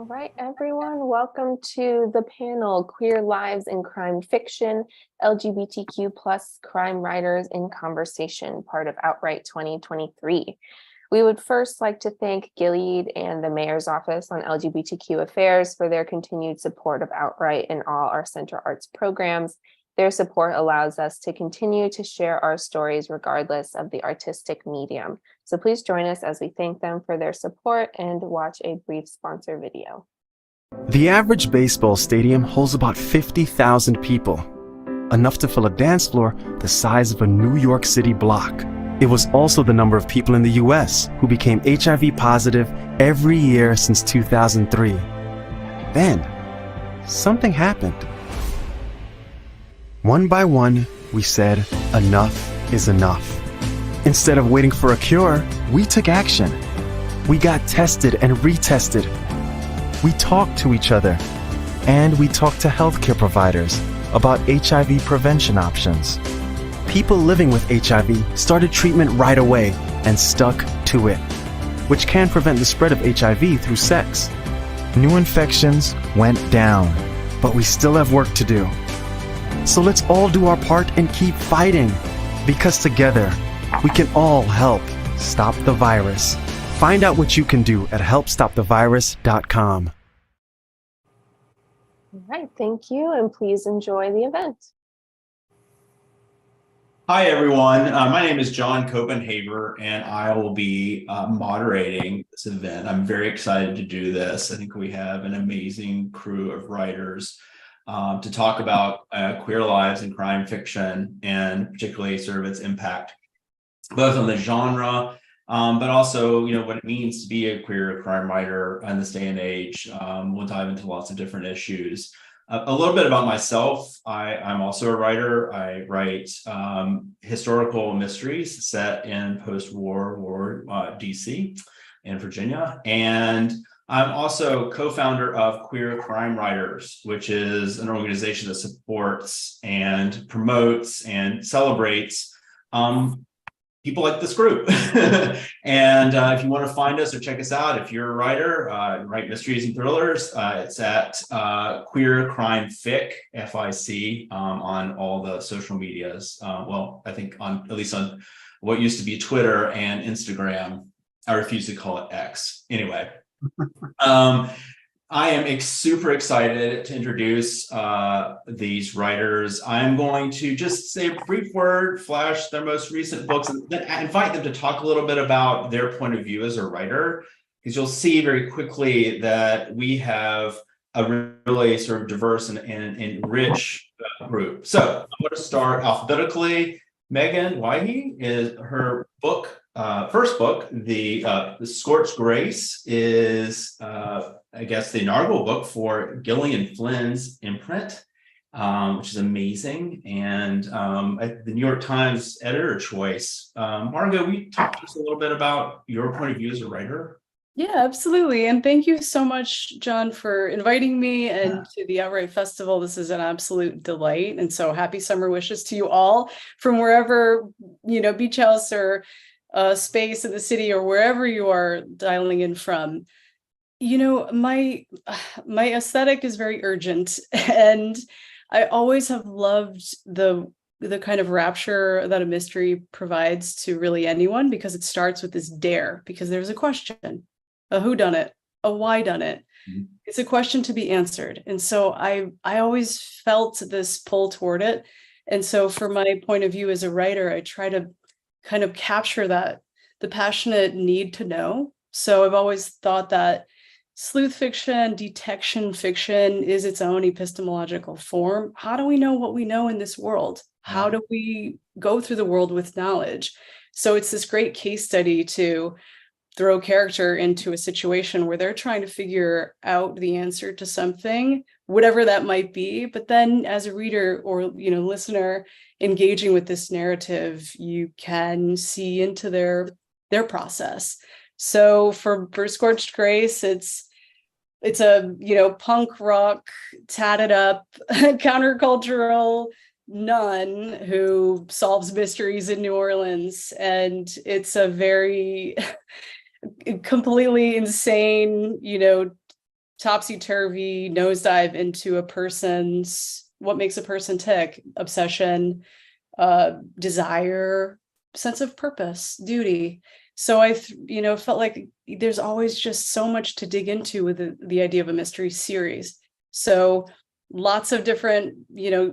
All right, everyone, welcome to the panel, Queer Lives in Crime Fiction, LGBTQ plus crime writers in conversation, part of Outright 2023. We would first like to thank Gilead and the Mayor's Office on LGBTQ Affairs for their continued support of Outright in all our Center Arts programs. Their support allows us to continue to share our stories regardless of the artistic medium. So please join us as we thank them for their support and watch a brief sponsor video. The average baseball stadium holds about 50,000 people, enough to fill a dance floor the size of a New York City block. It was also the number of people in the US who became HIV positive every year since 2003. Then, something happened. One by one, we said, enough is enough. Instead of waiting for a cure, we took action. We got tested and retested. We talked to each other, and we talked to healthcare providers about HIV prevention options. People living with HIV started treatment right away and stuck to it, which can prevent the spread of HIV through sex. New infections went down, but we still have work to do. So let's all do our part and keep fighting, because together we can all help stop the virus. Find out what you can do at helpstopthevirus.com. All right, thank you, and please enjoy the event. Hi, everyone. My name is John Copenhaver, and I will be moderating this event. I'm very excited to do this. I think we have an amazing crew of writers to talk about queer lives in crime fiction, and particularly sort of its impact, both on the genre, but also, what it means to be a queer crime writer in this day and age. We'll dive into lots of different issues. A little bit about myself. I'm also a writer. I write historical mysteries set in post-war DC and Virginia. And I'm also co-founder of Queer Crime Writers, which is an organization that supports and promotes and celebrates people like this group. And if you want to find us or check us out, if you're a writer, write mysteries and thrillers, it's at Queer Crime Fic, F-I-C, on all the social medias. Well, I think at least on what used to be Twitter and Instagram. I refuse to call it X. Anyway. I am super excited to introduce these writers. I'm going to just say a brief word, flash their most recent books, and then invite them to talk a little bit about their point of view as a writer, because you'll see very quickly that we have a really sort of diverse and rich group. So I'm going to start alphabetically. Megan Wyhe is her book. First book, the Scorched Grace, is I guess the inaugural book for Gillian Flynn's imprint, which is amazing, and the New York Times editor choice. Margot, will you talk to us a little bit about your point of view as a writer? Yeah, absolutely. And thank you so much, John, for inviting me and to the Outright Festival. This is an absolute delight. And so happy summer wishes to you all from wherever, beach house or space in the city or wherever you are dialing in from. My aesthetic is very urgent, and I always have loved the kind of rapture that a mystery provides to really anyone, because it starts with this dare, because there's a question, a whodunit, a whydunit. Mm-hmm. It's a question to be answered. And so I always felt this pull toward it. And so for my point of view as a writer, I try to kind of capture that, the passionate need to know. So I've always thought that sleuth fiction, detection fiction is its own epistemological form. How do we know what we know in this world? How do we go through the world with knowledge? So it's this great case study to throw character into a situation where they're trying to figure out the answer to something, whatever that might be. But then as a reader or, listener engaging with this narrative, you can see into their process. So for Scorched Grace, it's a punk rock, tatted up, countercultural nun who solves mysteries in New Orleans, and it's a very completely insane, topsy-turvy nosedive into what makes a person tick, obsession, desire, sense of purpose, duty. So I, felt like there's always just so much to dig into with the idea of a mystery series. So lots of different,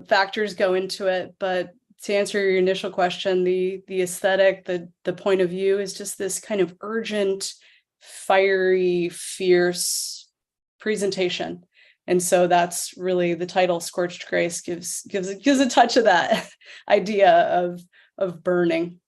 factors go into it. But to answer your initial question, the aesthetic, the point of view is just this kind of urgent, fiery, fierce presentation. And so that's really the title, Scorched Grace, gives a touch of that idea of burning.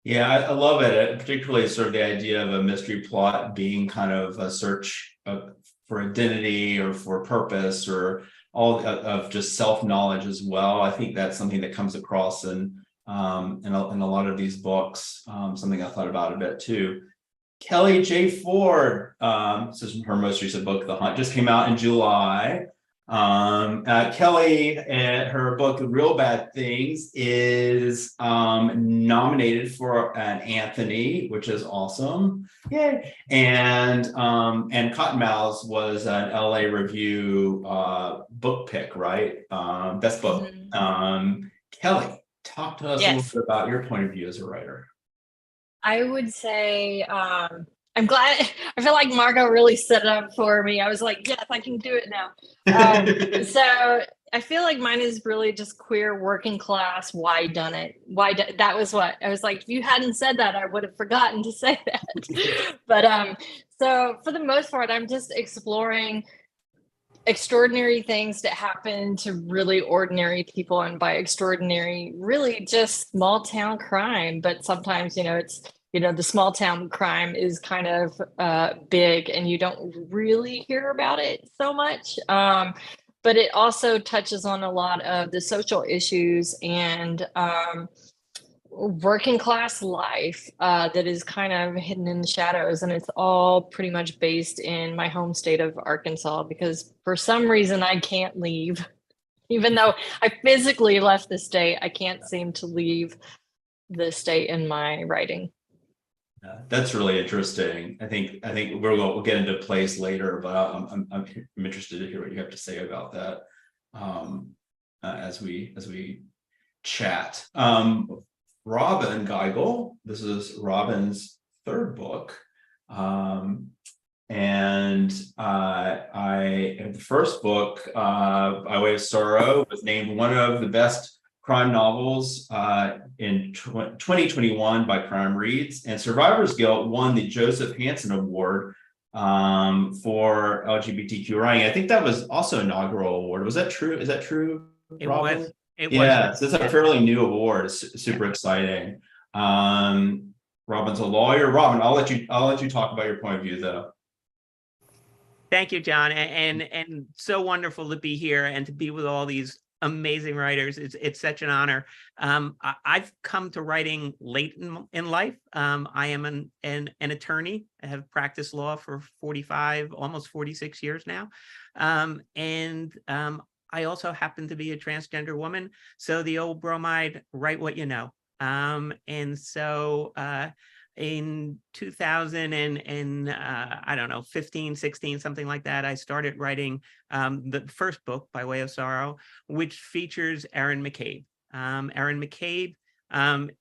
Yeah, I love it, particularly sort of the idea of a mystery plot being kind of a search for identity or for purpose, or all of just self-knowledge as well. I think that's something that comes across in a lot of these books, something I thought about a bit too. Kelly J. Ford, this is her most recent book, The Hunt, just came out in July. Kelly, her book, Real Bad Things, is nominated for an Anthony, which is awesome. Yay. And Cottonmouths was an LA Review book pick, right? Best book. Kelly, talk to us a little bit about your point of view as a writer. I would say I'm glad. I feel like Margot really set it up for me. I was like, yes, I can do it now. So I feel like mine is really just queer, working class. Why done it? That was what I was like. If you hadn't said that, I would have forgotten to say that. But so for the most part, I'm just exploring extraordinary things that happen to really ordinary people, and by extraordinary, really just small town crime. But sometimes, it's the small town crime is kind of big, and you don't really hear about it so much. But it also touches on a lot of the social issues and working class life that is kind of hidden in the shadows. And it's all pretty much based in my home state of Arkansas, because for some reason I can't leave. Even though I physically left the state, I can't seem to leave the state in my writing. That's really interesting. I think we'll get into place later, but I'm interested to hear what you have to say about that as we chat. Robin Geigel, this is Robin's third book, and the first book, By Way of Sorrow, was named one of the best crime novels in 2021 by Crime Reads, and Survivor's Guilt won the Joseph Hansen Award for LGBTQ writing. I think that was also an inaugural award. Was that true? Is that true, Robin? It was. So it's a fairly new award. It's super exciting. Robin's a lawyer. Robin, I'll let you talk about your point of view, though. Thank you, John, and so wonderful to be here and to be with all these amazing writers. It's such an honor. I've come to writing late in life. I am an attorney. I have practiced law for 45, almost 46 years now. I also happen to be a transgender woman. So the old bromide, write what you know. And so in 2000 and I don't know, 15, 16, something like that, I started writing the first book, By Way of Sorrow, which features Erin McCabe. Erin McCabe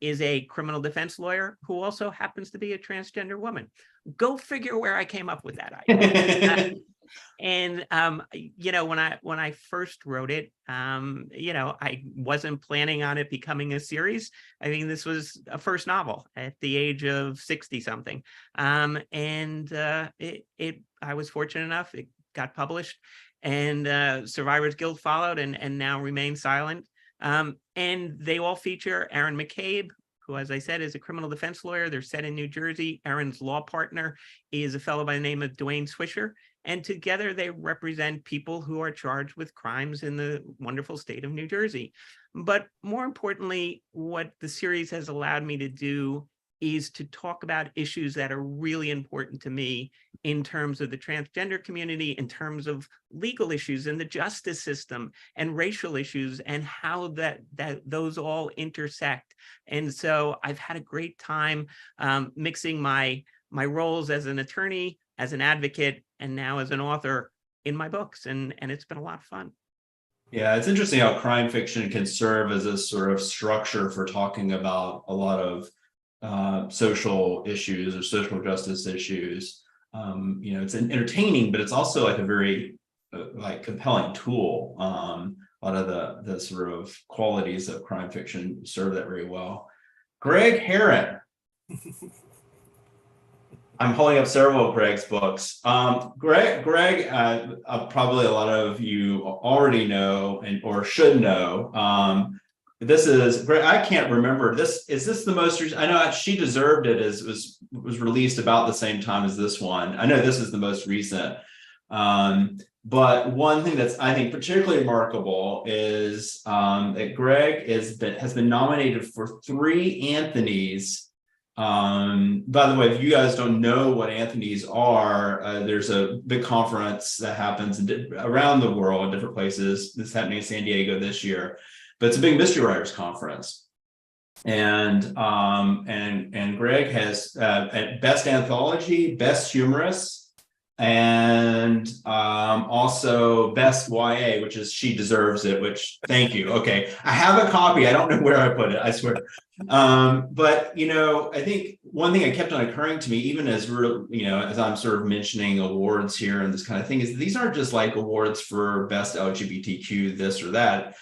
is a criminal defense lawyer who also happens to be a transgender woman. Go figure where I came up with that idea. And when I first wrote it, I wasn't planning on it becoming a series. I mean, this was a first novel at the age of 60 something. I was fortunate enough, it got published, and Survivor's Guilt followed, and now Remain Silent. And they all feature Erin McCabe, who, as I said, is a criminal defense lawyer. They're set in New Jersey. Erin's law partner is a fellow by the name of Dwayne Swisher. And together they represent people who are charged with crimes in the wonderful state of New Jersey. But more importantly, what the series has allowed me to do is to talk about issues that are really important to me in terms of the transgender community, in terms of legal issues in the justice system, and racial issues, and how those all intersect. And so I've had a great time mixing my roles as an attorney, as an advocate, and now as an author in my books, and it's been a lot of fun. Yeah, it's interesting how crime fiction can serve as a sort of structure for talking about a lot of social issues or social justice issues. It's entertaining, but it's also like a very like compelling tool. A lot of the sort of qualities of crime fiction serve that very well. Greg Heron. I'm holding up several of Greg's books. Greg, probably a lot of you already know or should know. This is Greg. I can't remember this. Is this the most recent? I know She Deserved It was released about the same time as this one. I know this is the most recent. But one thing that's I think particularly remarkable is that Greg has been nominated for 3 Anthonys. By the way, if you guys don't know what Anthonys are, there's a big conference that happens around the world in different places. This is happening in San Diego this year, but it's a big mystery writers conference. And Greg has best anthology, best humorous, and also best YA, which is She Deserves It, which thank you. Okay, I have a copy. I don't know where I put it, I swear. But I think one thing that kept on occurring to me, even as as I'm sort of mentioning awards here and this kind of thing, is these aren't just like awards for best LGBTQ this or that,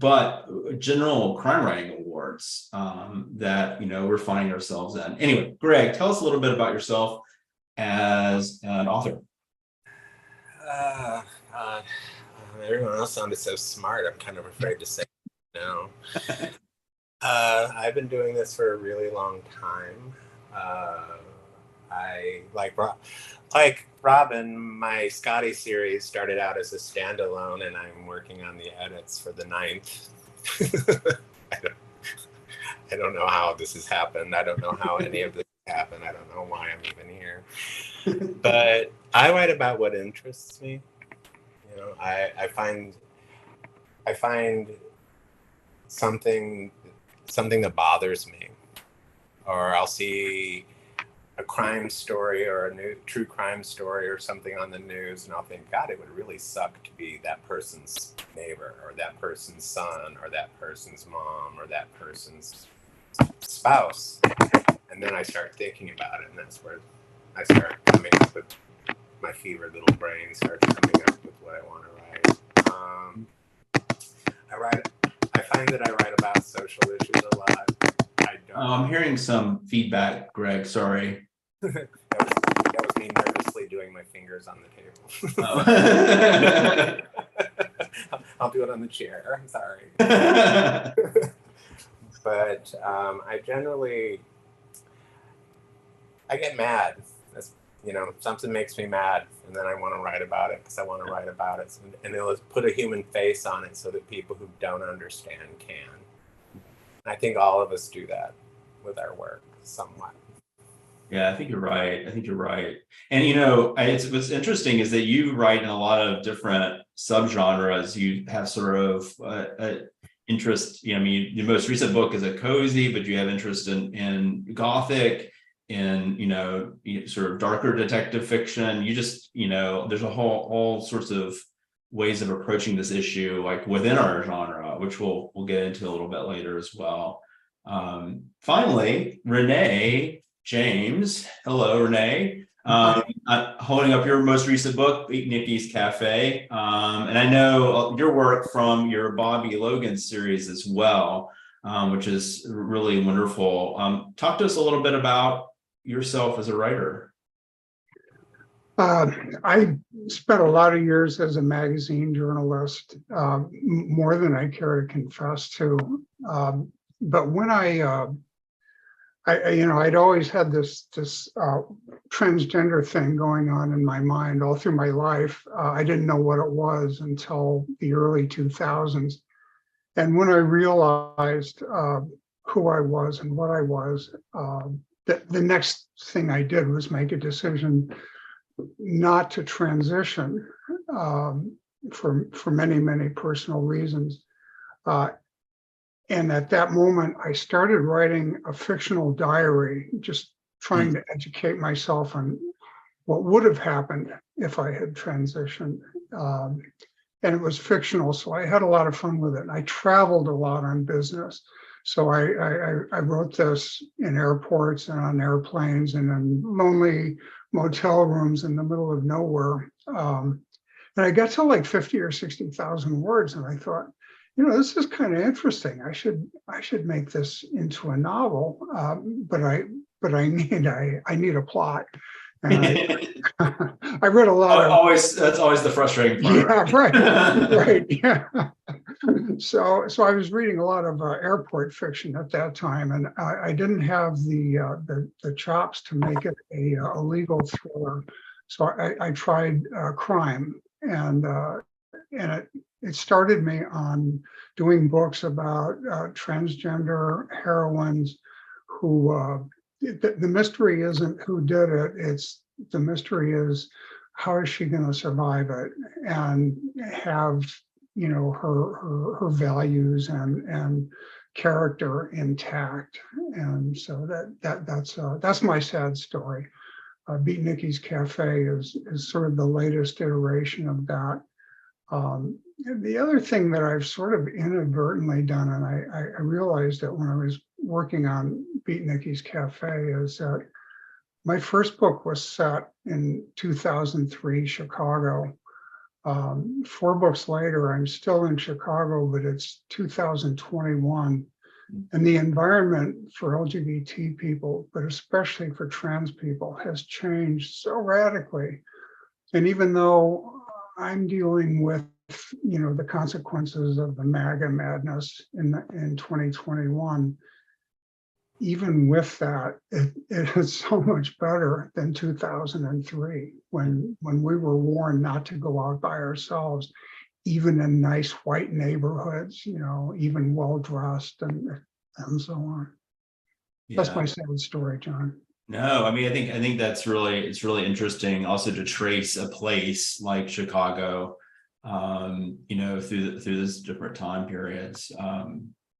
but general crime writing awards that we're finding ourselves in. Anyway, Greg, tell us a little bit about yourself as an author. Everyone else sounded so smart. I'm kind of afraid to say no. I've been doing this for a really long time. I like Robin, my Scotty series started out as a standalone, and I'm working on the edits for the 9th. I don't know how this has happened. I don't know how any of this happened. I don't know why I'm even here. But I write about what interests me. I find something that bothers me, or I'll see a crime story or a new true crime story or something on the news, and I'll think, God, it would really suck to be that person's neighbor or that person's son or that person's mom or that person's spouse. And then I start thinking about it, and that's where I start coming up with my fevered little brain starts coming up with what I want to write. I find that I write about social issues a lot. I'm hearing some feedback, Greg. Sorry. that was me nervously doing my fingers on the table. Oh. I'll do it on the chair. I'm sorry. But I get mad. Something makes me mad, and then I want to write about it because I want to write about it, and it'll put a human face on it so that people who don't understand can. And I think all of us do that with our work somewhat. Yeah, I think you're right. And what's interesting is that you write in a lot of different subgenres. You have sort of interest. Your most recent book is a cozy, but you have interest in Gothic, in sort of darker detective fiction. You just there's all sorts of ways of approaching this issue, like within our genre, which we'll get into a little bit later as well. Finally, Renee James. Hello, Renee. Holding up your most recent book, Beat Nikki's Cafe. And I know your work from your Bobby Logan series as well, which is really wonderful. Talk to us a little bit about yourself as a writer. I spent a lot of years as a magazine journalist, more than I care to confess to. But when I'd always had this transgender thing going on in my mind all through my life. I didn't know what it was until the early 2000s. And when I realized who I was and what I was, the next thing I did was make a decision not to transition for many, many personal reasons. And at that moment, I started writing a fictional diary, just trying to educate myself on what would have happened if I had transitioned. And it was fictional, so I had a lot of fun with it. And I traveled a lot on business. So I wrote this in airports and on airplanes and in lonely motel rooms in the middle of nowhere. And I got to like 50 or 60,000 words, and I thought, this is kind of interesting. I should make this into a novel, but I need a plot. And I read a lot of that's always the frustrating part. Yeah, right, yeah. So I was reading a lot of airport fiction at that time, and I didn't have the chops to make it a legal thriller. So I tried crime, and it started me on doing books about transgender heroines who. The mystery isn't who did it. The mystery is how is she going to survive it and have her values and character intact. And so that's my sad story. Beat Nicky's Cafe is sort of the latest iteration of that. The other thing that I've sort of inadvertently done, and I realized that when I was working on Beat Nicky's Cafe, is that my first book was set in 2003 Chicago. 4 books later, I'm still in Chicago, but it's 2021. And the environment for LGBT people, but especially for trans people, has changed so radically. And even though I'm dealing with the consequences of the MAGA madness in 2021, even with that, it is so much better than 2003 when we were warned not to go out by ourselves, even in nice white neighborhoods, even well dressed and so on. Yeah. That's my sad story, John. No, I mean, I think it's really interesting also to trace a place like Chicago, through this different time periods.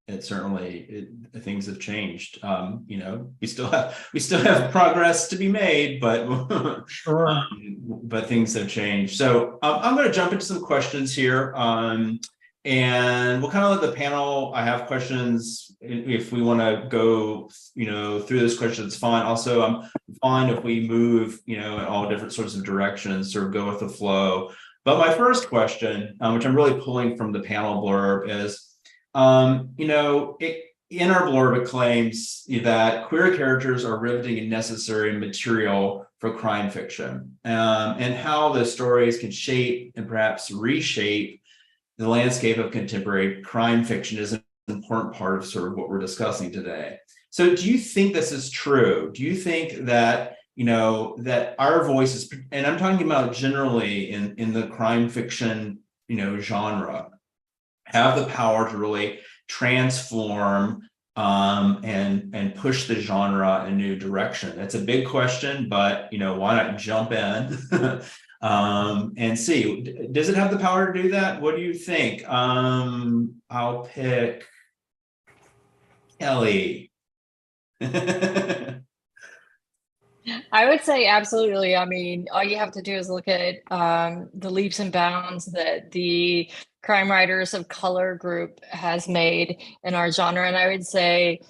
It certainly things have changed. We still have progress to be made, but sure. But things have changed. So I'm going to jump into some questions here, and we'll kind of let the panel. I have questions if we want to go, through this question. It's fine. Also, I'm fine if we move, in all different sorts of directions, sort of go with the flow. But my first question, which I'm really pulling from the panel blurb, is. In our blurb, it claims that queer characters are riveting and necessary material for crime fiction, and how the stories can shape and perhaps reshape the landscape of contemporary crime fiction is an important part of sort of what we're discussing today. So do you think this is true? Do you think that, that our voices, and I'm talking about generally in the crime fiction, genre, have the power to really transform and push the genre in a new direction? That's a big question, but why not jump in and see? Does it have the power to do that? What do you think? I'll pick Kelly. I would say absolutely. I mean, all you have to do is look at the leaps and bounds that the crime writers of color group has made in our genre. And I would say,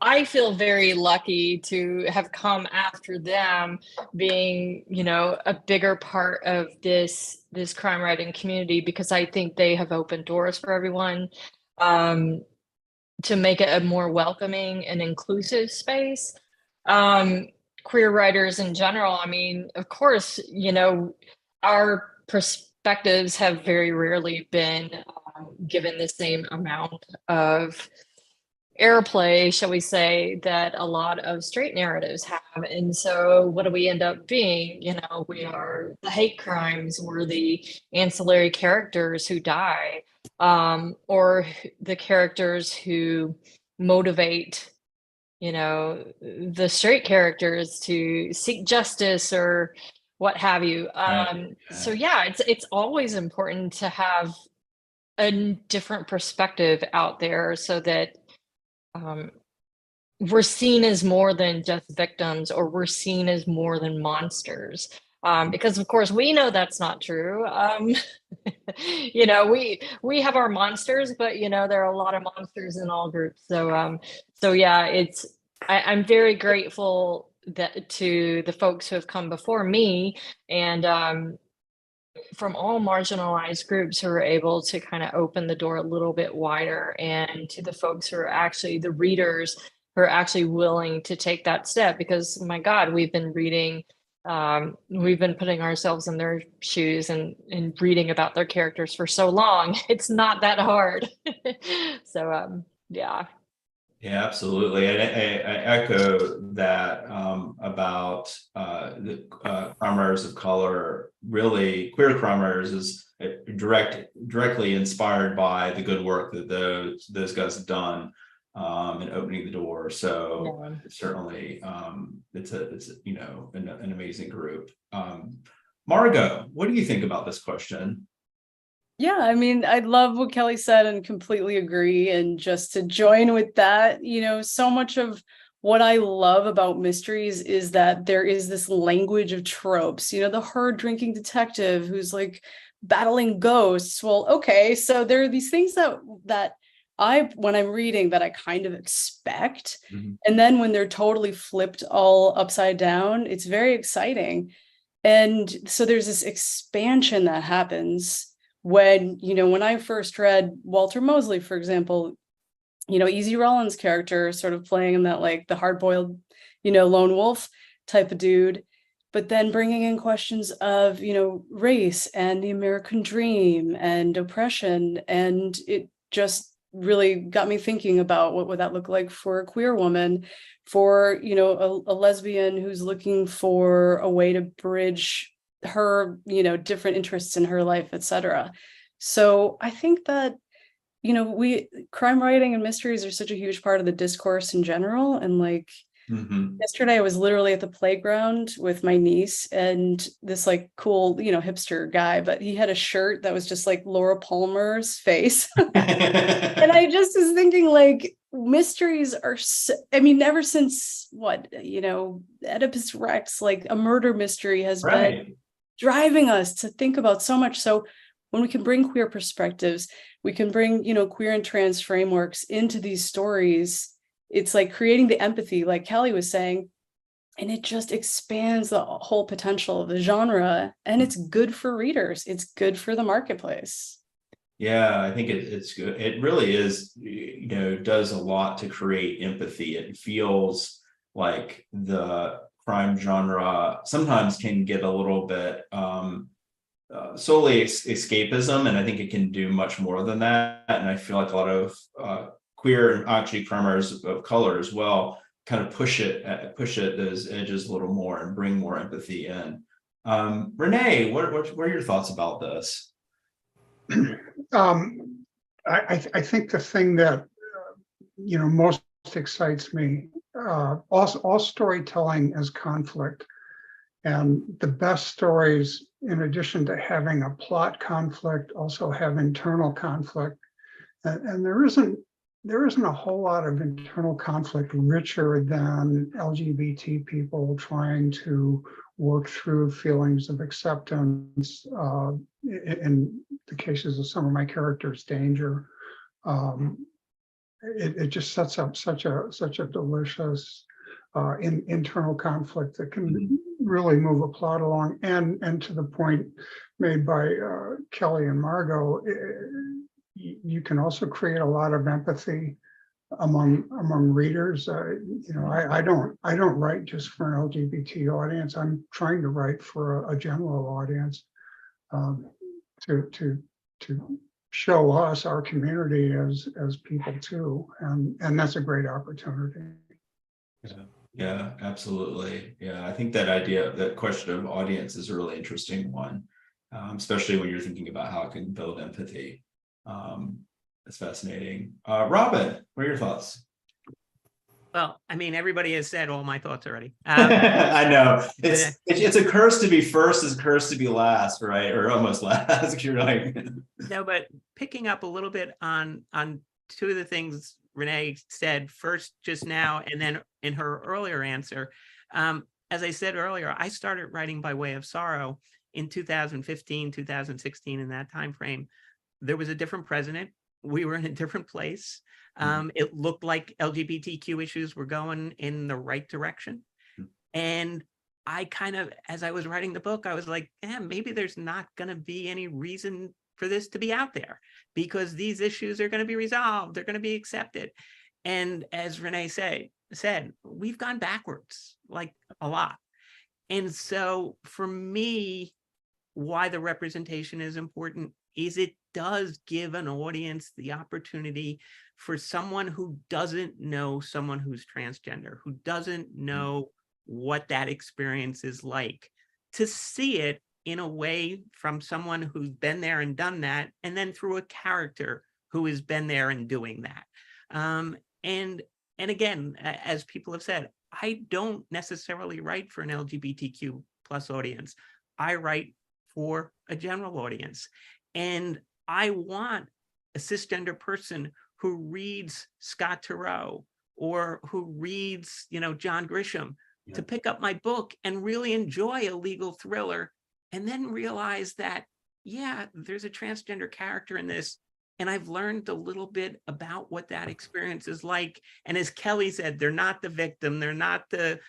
I feel very lucky to have come after them being, a bigger part of this crime writing community, because I think they have opened doors for everyone to make it a more welcoming and inclusive space. Queer writers in general, I mean, of course, our perspectives have very rarely been given the same amount of airplay, shall we say, that a lot of straight narratives have. And so what do we end up being? We are the hate crimes, we're the ancillary characters who die, or the characters who motivate, the straight characters to seek justice or what have you. So yeah, it's always important to have a different perspective out there so that we're seen as more than just victims, or we're seen as more than monsters. Because of course we know that's not true. You know, we have our monsters, but you know, there are a lot of monsters in all groups. So yeah, I'm very grateful that to the folks who have come before me, and from all marginalized groups who are able to kind of open the door a little bit wider, and to the folks who are actually the readers who are actually willing to take that step, because my God, we've been reading, we've been putting ourselves in their shoes and reading about their characters for so long. It's not that hard. So yeah. Yeah, absolutely. And I echo that about the crime writers of color. Really, queer crime writers is directly inspired by the good work that those guys have done in opening the door. So Yeah. certainly, it's you know, an amazing group. Margot, what do you think about this question? Yeah, I mean, I love what Kelly said and completely agree. And just to join with that, you know, so much of what I love about mysteries is that there is this language of tropes, you know, the hard drinking detective who's like battling ghosts. Well, okay, so there are these things that when I'm reading, that I kind of expect. Mm-hmm. And then when they're totally flipped all upside down, it's very exciting. And so there's this expansion that happens when, you know, when I first read Walter Mosley, for example, you know, Easy Rollins' character sort of playing in that, like, the hard-boiled, you know, lone wolf type of dude, but then bringing in questions of, you know, race and the American dream and oppression. And it just really got me thinking about what would that look like for a queer woman, for, you know, a lesbian who's looking for a way to bridge her, you know, different interests in her life, etc. So I think that, you know, crime writing and mysteries are such a huge part of the discourse in general. And like, yesterday I was literally at the playground with my niece, and this like cool, you know, hipster guy, but he had a shirt that was just like Laura Palmer's face. And I just was thinking, like, mysteries are I mean, ever since what, you know, Oedipus Rex, like a murder mystery has been driving us to think about so much. So when we can bring queer perspectives, we can bring, you know, queer and trans frameworks into these stories. It's like creating the empathy, like Kelly was saying, and it just expands the whole potential of the genre. And it's good for readers. It's good for the marketplace. Yeah, I think it's good. It really is, you know, does a lot to create empathy. It feels like the crime genre sometimes can get a little bit solely escapism, and I think it can do much more than that. And I feel like a lot of queer and actually crime writers of color as well kind of push it those edges a little more and bring more empathy in. Renee, what are your thoughts about this? I think the thing that you know most excites me, all storytelling is conflict, and the best stories, in addition to having a plot conflict, also have internal conflict, and there isn't a whole lot of internal conflict richer than LGBT people trying to work through feelings of acceptance. In the cases of some of my characters, danger, it just sets up such a delicious internal conflict that can really move a plot along. And to the point made by Kelly and Margot, you can also create a lot of empathy among readers. You know, I don't write just for an LGBT audience. I'm trying to write for a general audience, to show us, our community, as people too, and that's a great opportunity. Yeah, absolutely. Yeah, I think that question of audience is a really interesting one, especially when you're thinking about how it can build empathy. It's fascinating. Robin, what are your thoughts? Well, I mean, everybody has said all my thoughts already. I know it's a curse to be first, is a curse to be last, right? Or almost last. You're like, no, but picking up a little bit on two of the things Renee said first just now, and then in her earlier answer. As I said earlier, I started writing by way of sorrow in 2015, 2016, in that time frame. There was a different president. We were in a different place. It looked like LGBTQ issues were going in the right direction. And I kind of, as I was writing the book, I was like, maybe there's not going to be any reason for this to be out there, because these issues are going to be resolved. They're going to be accepted. And as Renee said, we've gone backwards, like a lot. And so for me, why the representation is important is it does give an audience the opportunity for someone who doesn't know someone who's transgender, who doesn't know what that experience is like, to see it in a way from someone who's been there and done that, and then through a character who has been there and doing that. And again, as people have said, I don't necessarily write for an LGBTQ plus audience. I write for a general audience. And I want a cisgender person who reads Scott Turow or who reads, John Grisham, to pick up my book and really enjoy a legal thriller, and then realize that, there's a transgender character in this. And I've learned a little bit about what that experience is like. And as Kelly said, they're not the victim. They're not the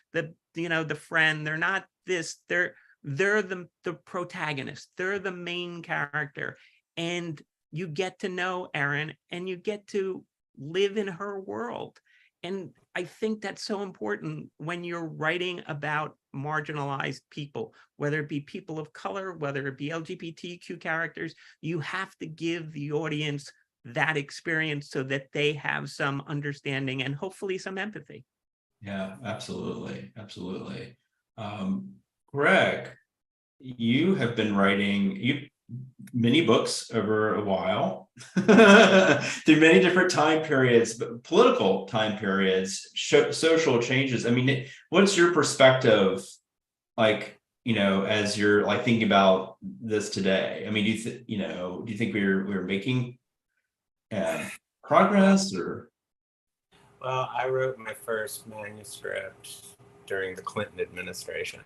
friend. They're not this. They're the protagonist. They're the main character. And you get to know Erin, and you get to live in her world. And I think that's so important when you're writing about marginalized people, whether it be people of color, whether it be LGBTQ characters. You have to give the audience that experience so that they have some understanding and hopefully some empathy. Yeah, absolutely. Absolutely. Greg, you have been writing many books over a while through many different time periods, but political time periods, social changes. I mean, what's your perspective, like, as you're like thinking about this today? I mean, do you think we're making progress, or? Well, I wrote my first manuscript during the Clinton administration.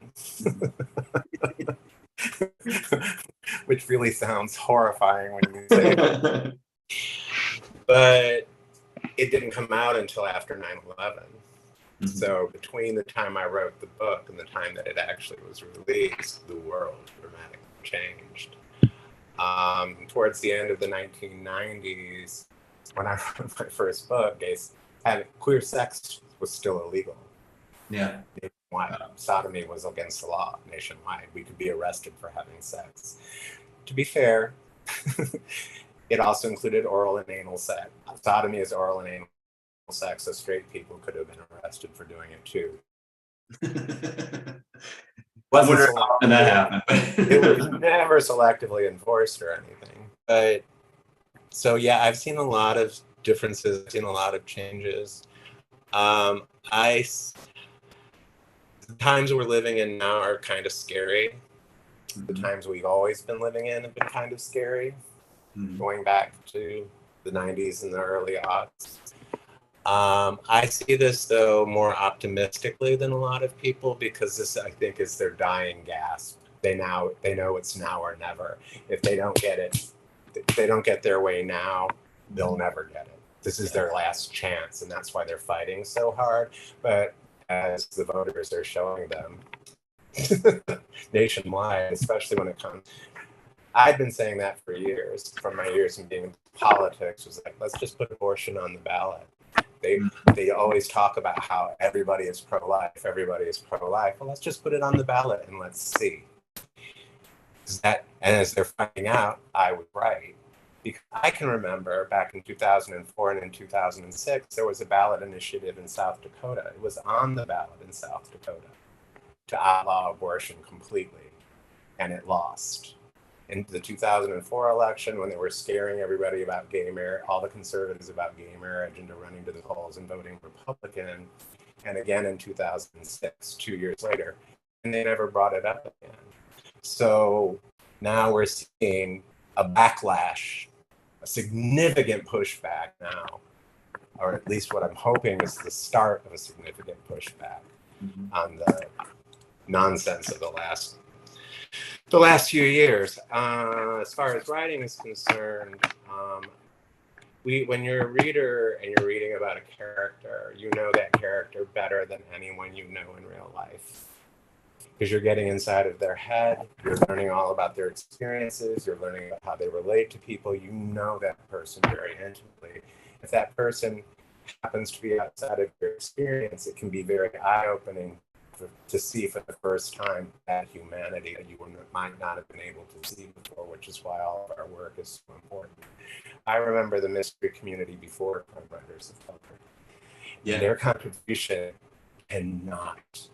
Which really sounds horrifying when you say it. But it didn't come out until after 9/11. So between the time I wrote the book and the time that it actually was released, the world dramatically changed. Towards the end of the 1990s, when I wrote my first book, queer sex was still illegal. Yeah. Sodomy was against the law nationwide. We could be arrested for having sex. To be fair, it also included oral and anal sex. Sodomy is oral and anal sex, so straight people could have been arrested for doing it too. I wonder how often that happened. It was never selectively enforced or anything. But so I've seen a lot of differences. I've seen a lot of changes. The times we're living in now are kind of scary. The times we've always been living in have been kind of scary, going back to the 90s and the early aughts. I see this, though, more optimistically than a lot of people, because this, I think, is their dying gasp. They know it's now or never. If they don't get it, if they don't get their way now, they'll never get it. This is their last chance, and that's why they're fighting so hard. But as the voters are showing them nationwide, especially when it comes. I've been saying that for years, from my years in being in politics, was like, let's just put abortion on the ballot. They always talk about how everybody is pro-life, everybody is pro-life. Well, let's just put it on the ballot and let's see. And as they're finding out, I was right. Because I can remember back in 2004 and in 2006, there was a ballot initiative in South Dakota. It was on the ballot in South Dakota to outlaw abortion completely, and it lost. In the 2004 election, when they were scaring everybody about gay marriage, all the conservatives about gay marriage into running to the polls and voting Republican, and again in 2006, 2 years later, and they never brought it up again. So now we're seeing a backlash, a significant pushback now or at least what I'm hoping is the start of a significant pushback on the nonsense of the last few years. As far as writing is concerned, when you're a reader and you're reading about a character, you know that character better than anyone you know in real life. Because you're getting inside of their head, you're learning all about their experiences, you're learning about how they relate to people, you know that person very intimately. If that person happens to be outside of your experience, it can be very eye-opening to see for the first time that humanity that you might not have been able to see before, which is why all of our work is so important. I remember the mystery community before crime writers of color. Yeah. Their contribution cannot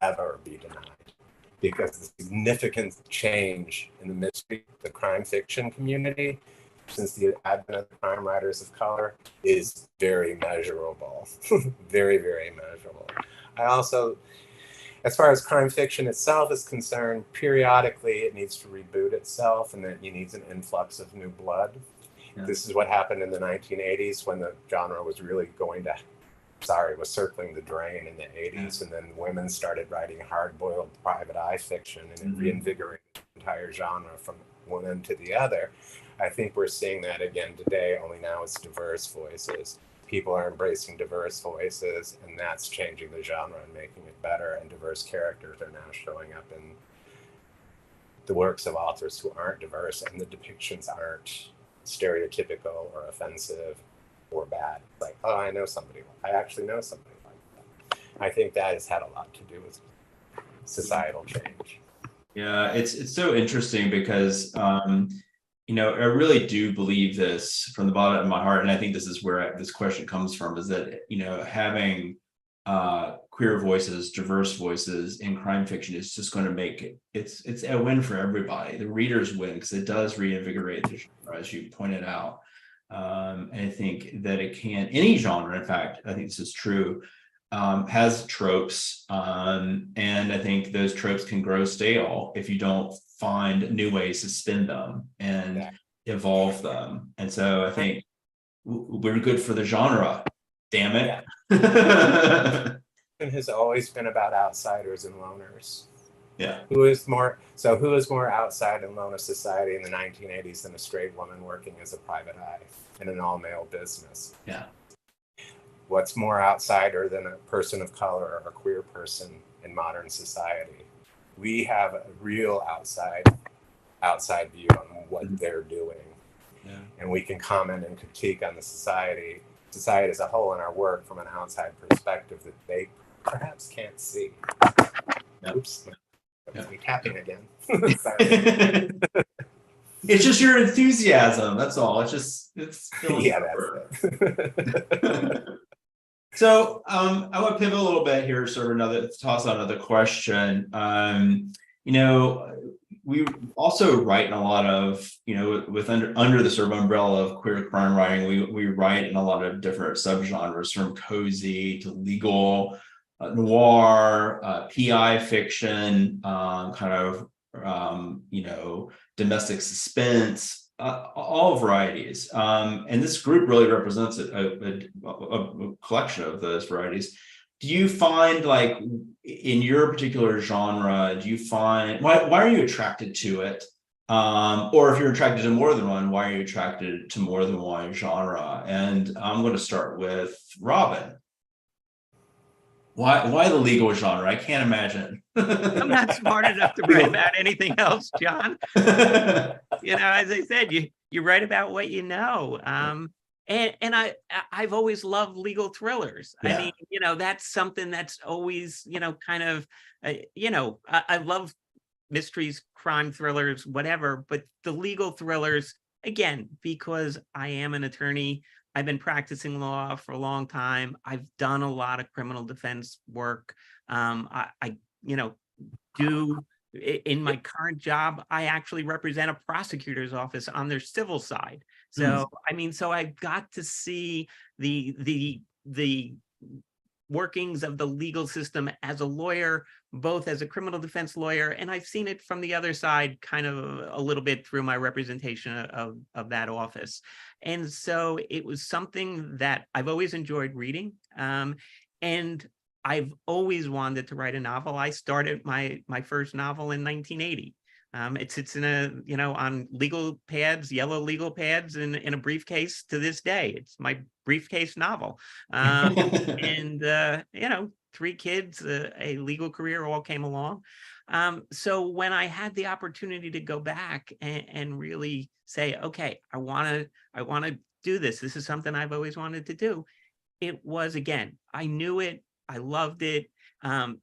ever be denied, because the significant change in the mystery, the crime fiction community, since the advent of the crime writers of color is very measurable, very, very measurable. I also, as far as crime fiction itself is concerned, periodically it needs to reboot itself, and that you need an influx of new blood. Yeah. This is what happened in the 1980s when the genre was really was circling the drain in the 80s, and then women started writing hard-boiled private eye fiction, and it reinvigorated the entire genre from one end to the other. I think we're seeing that again today, only now it's diverse voices. People are embracing diverse voices, and that's changing the genre and making it better, and diverse characters are now showing up in the works of authors who aren't diverse, and the depictions aren't stereotypical or offensive or bad. Like, oh, I actually know somebody like that. I think that has had a lot to do with societal change. Yeah, it's so interesting because I really do believe this from the bottom of my heart, and I think this is where this question comes from, is that having queer voices, diverse voices in crime fiction is just going to make it's a win for everybody. The readers win because it does reinvigorate the genre, as you pointed out. And I think that it can, any genre, in fact, I think this is true, has tropes, and I think those tropes can grow stale if you don't find new ways to spin them and evolve them. And so I think we're good for the genre, damn it. It has always been about outsiders and loners. Yeah. Who is more outside and lone of society in the 1980s than a straight woman working as a private eye in an all-male business? Yeah. What's more outsider than a person of color or a queer person in modern society? We have a real outside view on what they're doing. Yeah. And we can comment and critique on the society as a whole in our work from an outside perspective that they perhaps can't see. Yep. Oops. Yep. Me tapping again. It's just your enthusiasm. That's all. It's yeah, that's it. So I want to pivot a little bit here, sort of toss out another question. We also write in a lot of, with under the sort of umbrella of queer crime writing, we write in a lot of different subgenres, from cozy to legal, noir, PI fiction, domestic suspense, all varieties. And this group really represents a collection of those varieties. Do you find, like, in your particular genre, why are you attracted to it? Or if you're attracted to more than one, why are you attracted to more than one genre? And I'm going to start with Robin. Why the legal genre? I can't imagine. I'm not smart enough to write about anything else, John. As I said, you write about what you know. And I've always loved legal thrillers. Yeah. I mean, that's something that's always, I love mysteries, crime thrillers, whatever, but the legal thrillers, again, because I am an attorney, I've been practicing law for a long time. I've done a lot of criminal defense work. I do, in my current job, I actually represent a prosecutor's office on their civil side. So, so I've got to see the workings of the legal system as a lawyer, both as a criminal defense lawyer, and I've seen it from the other side kind of a little bit through my representation of that office. And so it was something that I've always enjoyed reading. And I've always wanted to write a novel. I started my first novel in 1980. It sits in a, on legal pads, yellow legal pads in a briefcase to this day. It's my briefcase novel. And, 3 kids, a legal career all came along. So when I had the opportunity to go back and really say, okay, I want to do this. This is something I've always wanted to do. It was, again, I knew it. I loved it.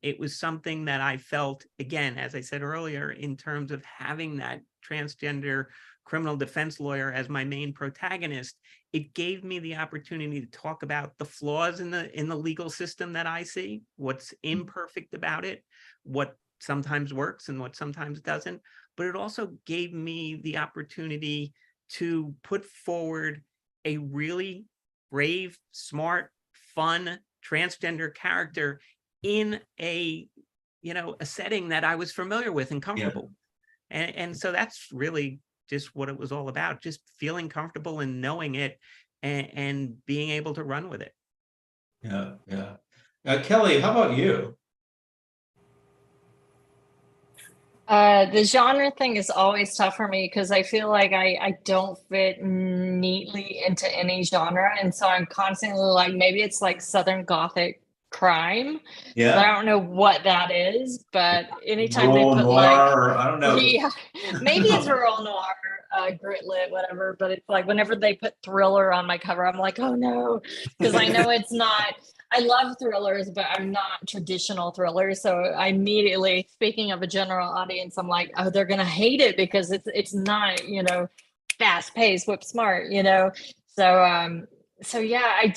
It was something that I felt, again, as I said earlier, in terms of having that transgender criminal defense lawyer as my main protagonist, it gave me the opportunity to talk about the flaws in the legal system that I see, what's imperfect about it, what sometimes works and what sometimes doesn't. But it also gave me the opportunity to put forward a really brave, smart, fun transgender character in a setting that I was familiar with and comfortable. Yeah. And so that's really just what it was all about, just feeling comfortable and knowing it and being able to run with it. Yeah. Kelly, how about you? The genre thing is always tough for me because I feel like I don't fit neatly into any genre. And so I'm constantly like, maybe it's like Southern Gothic crime. Yeah. I don't know what that is, but anytime rural they put noir, or I don't know. Yeah, maybe it's rural noir, grit lit, whatever. But it's like whenever they put thriller on my cover, I'm like, oh no, because I know it's not. I love thrillers, but I'm not traditional thrillers. So I immediately, speaking of a general audience, I'm like, oh, they're gonna hate it because it's not, fast paced, whip smart, So yeah, I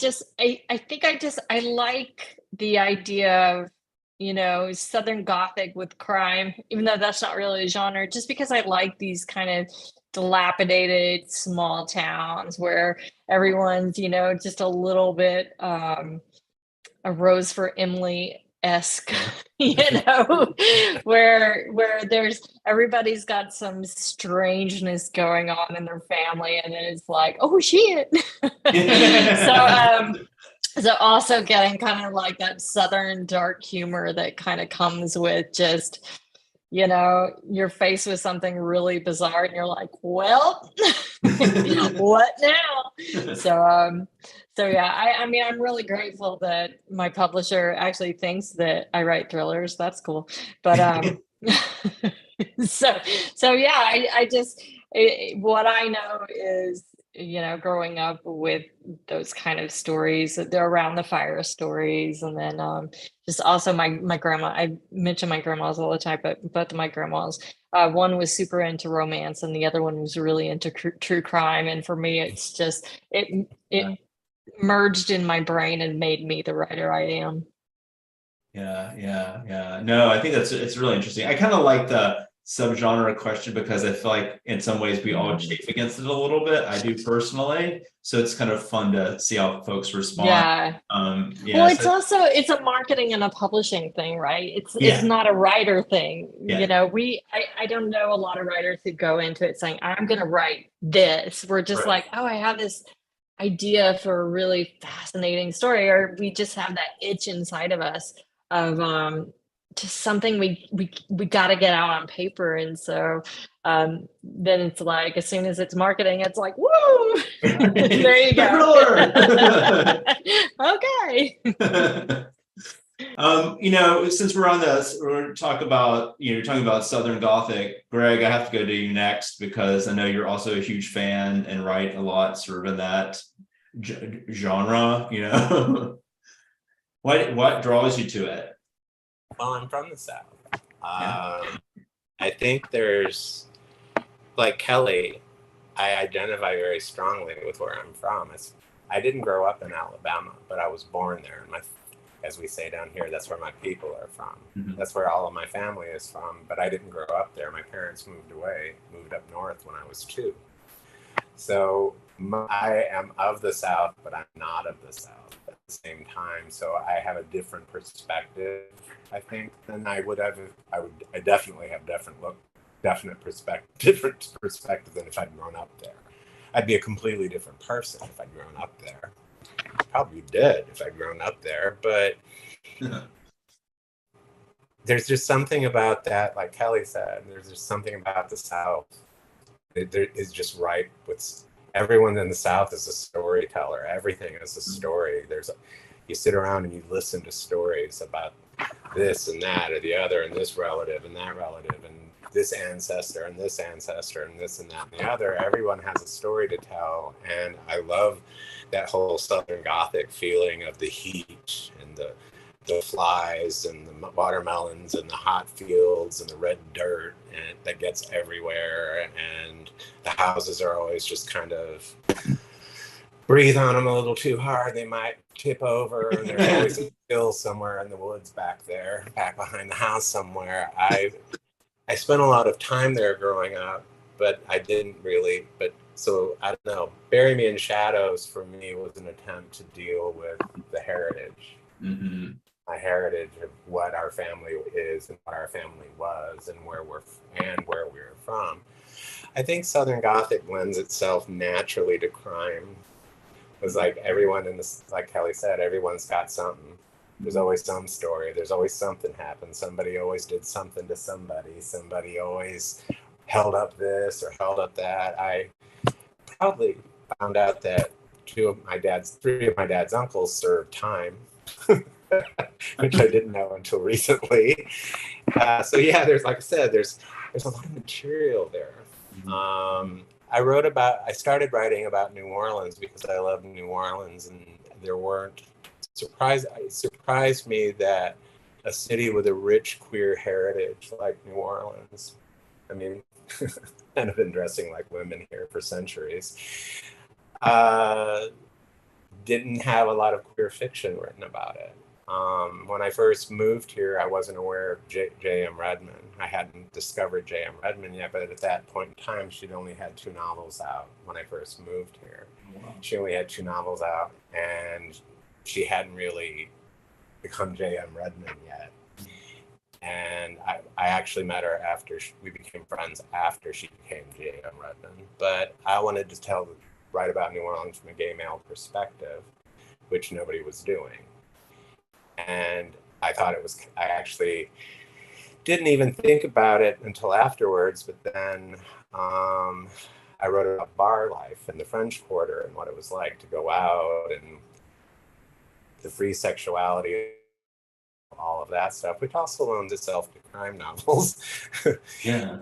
think I like the idea of, Southern Gothic with crime, even though that's not really a genre, just because I like these kind of dilapidated small towns where everyone's, just a little bit a Rose for Emily-esque, where everybody's got some strangeness going on in their family, and then it's like, oh shit. So also getting kind of like that Southern dark humor that kind of comes with just, you're faced with something really bizarre and you're like, well, what now? So yeah, I mean, I'm really grateful that my publisher actually thinks that I write thrillers. That's cool. But so yeah, what I know is, growing up with those kind of stories, they're around the fire stories. And then just also my grandma, I mention my grandmas all the time, but both of my grandmas, one was super into romance and the other one was really into true crime. And for me, it's just, it merged in my brain and made me the writer I am. Yeah. No, I think it's really interesting. I kind of like the subgenre question because I feel like in some ways we all chafe against it a little bit. I do personally, so it's kind of fun to see how folks respond. Yeah. Well, it's a marketing and a publishing thing, right? It's not a writer thing. Yeah. I don't know a lot of writers who go into it saying, I'm going to write this. We're just like, oh, I have this idea for a really fascinating story, or we just have that itch inside of us of just something we got to get out on paper. And so then it's like, as soon as it's marketing, it's like, woo, there you go. Okay. Since we're on this, we're talking about Southern Gothic. Greg, I have to go to you next because I know you're also a huge fan and write a lot sort of in that genre. What draws you to it? Well, I'm from the South. I think there's, like Kelly, I identify very strongly with where I'm from. I didn't grow up in Alabama, but I was born there. And as we say down here, that's where my people are from. Mm-hmm. That's where all of my family is from. But I didn't grow up there. My parents moved up north when I was 2. So I am of the South, but I'm not of the South. the same time. So I have a different perspective, I think, than I would have. I definitely have different perspective than if I'd grown up there. I'd be a completely different person if I'd grown up there. Probably dead if I'd grown up there, but there's just something about that, like Kelly said, there's just something about the South. There is just ripe with everyone in the South is a storyteller. Everything is a story. You sit around and you listen to stories about this and that or the other and this relative and that relative and this ancestor and this ancestor and this and that and the other. Everyone has a story to tell, and I love that whole Southern Gothic feeling of the heat and the flies and the watermelons and the hot fields and the red dirt and that gets everywhere, and the houses are always just kind of breathe on them a little too hard, they might tip over, and there's always a hill somewhere in the woods back behind the house somewhere. I spent a lot of time there growing up, but I didn't really, so I don't know, Bury Me in Shadows for me was an attempt to deal with the heritage. Mm-hmm. My heritage of what our family is and what our family was and where we're from. I think Southern Gothic lends itself naturally to crime. It was like everyone like Kelly said, everyone's got something. There's always some story. There's always something happened. Somebody always did something to somebody. Somebody always held up this or held up that. I probably found out that three of my dad's uncles served time, which I didn't know until recently. So yeah, like I said, there's a lot of material there. I started writing about New Orleans because I love New Orleans, and it surprised me that a city with a rich queer heritage like New Orleans, I mean, kind of been dressing like women here for centuries, didn't have a lot of queer fiction written about it. When I first moved here, I wasn't aware of J.M. Redmond. I hadn't discovered J.M. Redmond yet, but at that point in time, she'd only had 2 novels out when I first moved here. Wow. She only had 2 novels out, and she hadn't really become J.M. Redmond yet. And I actually met her after we became friends after she became J.M. Redmond. But I wanted to write about New Orleans from a gay male perspective, which nobody was doing. And I actually didn't even think about it until afterwards, but then I wrote about bar life in the French Quarter and what it was like to go out and the free sexuality, all of that stuff, which also loans itself to crime novels. Yeah.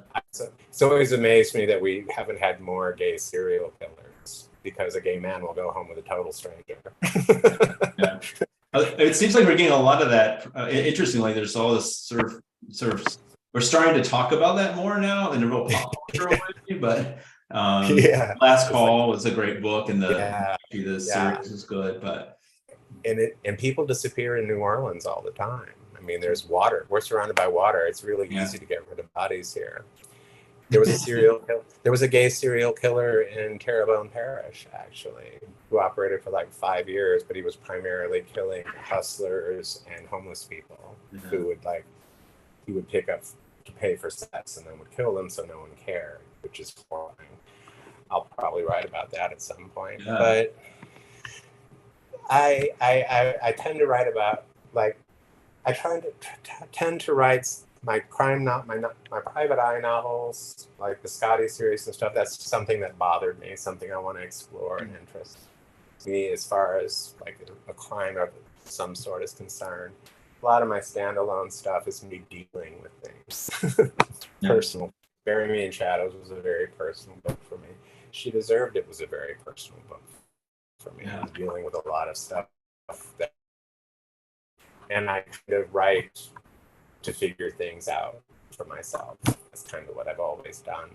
It's always amazed me that we haven't had more gay serial killers, because a gay man will go home with a total stranger. Yeah. It seems like we're getting a lot of that. Interestingly, there's all this sort of we're starting to talk about that more now in a real pop culture way. But Last Call was a great book, and the series is good. But and people disappear in New Orleans all the time. I mean, there's water. We're surrounded by water. It's really easy to get rid of bodies here. There was a gay serial killer in Terrebonne Parish, actually, who operated for like 5 years, but he was primarily killing hustlers and homeless people who he would pick up to pay for sex and then would kill them, so no one cared, which is horrifying. I'll probably write about that at some point. Yeah. But I tend to write about, like, I tend to write my my private eye novels, like the Scotty series and stuff. That's something that bothered me, something I want to explore and interest me as far as like a crime of some sort is concerned. A lot of my standalone stuff is me dealing with things. Personal. Bury Me in Shadows was a very personal book for me. She Deserved It was a very personal book for me. I'm dealing with a lot of stuff and I kind of write to figure things out for myself. That's kind of what I've always done.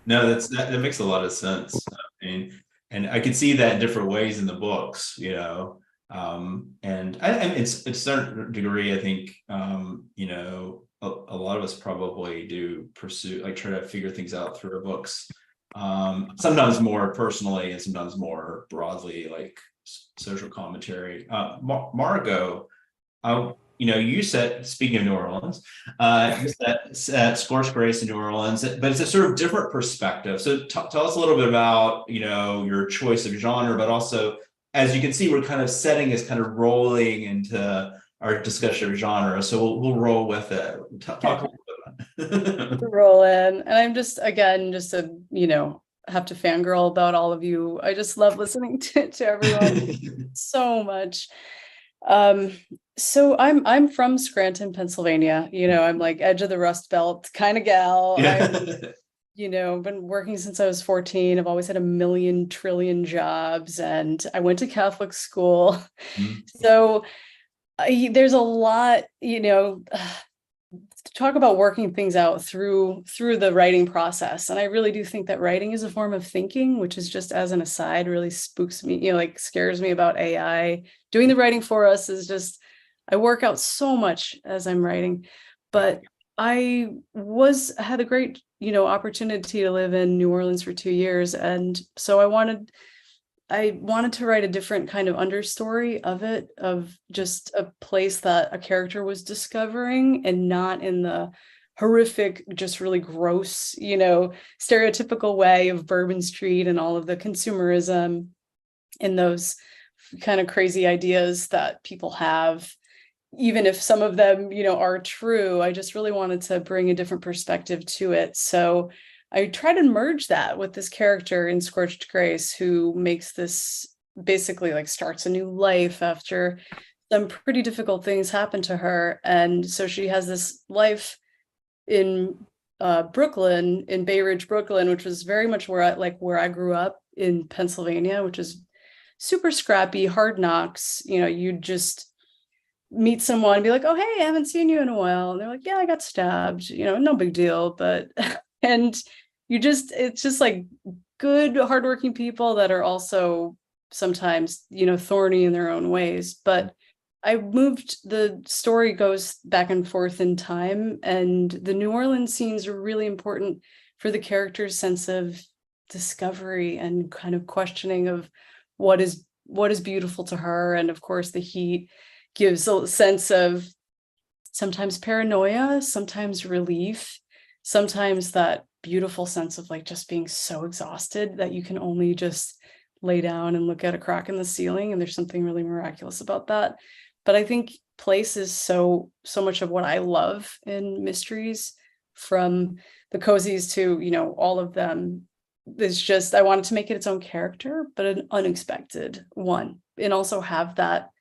No, that makes a lot of sense. I mean, and I can see that in different ways in the books, you know. And it's a certain degree, I think, you know, a lot of us probably do pursue, like, try to figure things out through our books. Sometimes more personally and sometimes more broadly, like social commentary. Margot, you said, speaking of New Orleans, you said Scorched Grace in New Orleans, but it's a sort of different perspective. So tell us a little bit about, your choice of genre, but also, as you can see, we're kind of setting is kind of rolling into our discussion of genre. So we'll roll with it. Talk a little bit about it. Roll in. And I'm just have to fangirl about all of you. I just love listening to everyone so much. So I'm from Scranton, Pennsylvania. I'm like edge of the Rust Belt kind of gal. I've been working since I was 14. I've always had a million trillion jobs, and I went to Catholic school. So there's a lot, to talk about working things out through the writing process. And I really do think that writing is a form of thinking, which is, just as an aside, really spooks me, scares me about AI. Doing the writing for us is just, I work out so much as I'm writing. But I had a great, opportunity to live in New Orleans for 2 years. And so I wanted to write a different kind of understory of it, of just a place that a character was discovering, and not in the horrific, just really gross, stereotypical way of Bourbon Street and all of the consumerism and those kind of crazy ideas that people have. Even if some of them, are true, I just really wanted to bring a different perspective to it. So I try to merge that with this character in Scorched Grace, who makes this basically starts a new life after some pretty difficult things happen to her. And so she has this life in Brooklyn, in Bay Ridge, Brooklyn, which was very much where I grew up in Pennsylvania, which is super scrappy, hard knocks. You'd just meet someone and be like, oh, hey, I haven't seen you in a while. And they're like, yeah, I got stabbed, no big deal. But, and it's just good, hardworking people that are also sometimes, thorny in their own ways. But the story goes back and forth in time, and the New Orleans scenes are really important for the character's sense of discovery and kind of questioning of what is beautiful to her. And of course, the heat gives a sense of sometimes paranoia, sometimes relief, sometimes that beautiful sense of just being so exhausted that you can only just lay down and look at a crack in the ceiling. And there's something really miraculous about that. But I think place is so much of what I love in mysteries, from the cozies to, all of them. It's just, I wanted to make it its own character, but an unexpected one. And also have that,